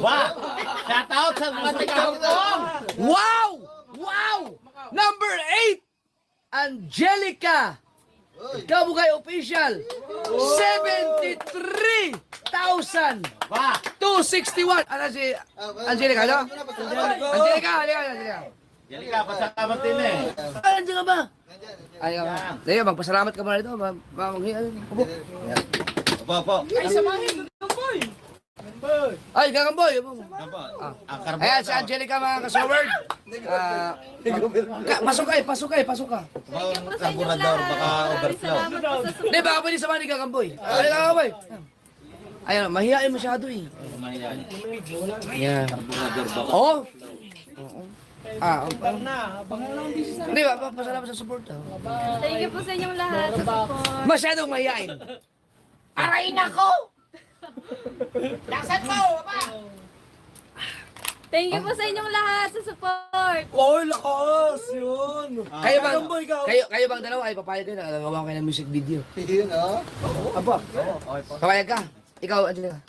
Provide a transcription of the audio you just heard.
Ba! Shout out sa mga taga-Hongkong! Wow! Wow! Number 8, Angelica Kabugay Official, 73,261. Ba! Ano si Angelica, no? Angelica, Angelica. Yan ka, pasalamat din eh. Ay, nandiyan ka ba? Ay, Leo, magpasalamat ka muna dito. Opo. Ay, samahin. Gamboy. Ay, gagamboy. Opo. Ang karbo. Ayan, si Angelica, mga kasaward. Pasok ka. Karburador, baka overflow. Hindi, baka pwede samahan ni gagamboy. Ay, gagamboy. Ayan, mahihain masyado eh. Ayan. Karburador, baka. Oo. Hindi ba, pasalamat sa support. Thank you po sa inyong lahat. sa support. Masyadong mahihain. Aray nako! Laksan mo, pa! Thank you po sa inyong lahat sa support. Oy, lakas. Yun. Kayo bang dalawa ay papayag kayo na gagawa kayo ng music video? Yun, oh. Aba, papayag ka? Ikaw, Angelica.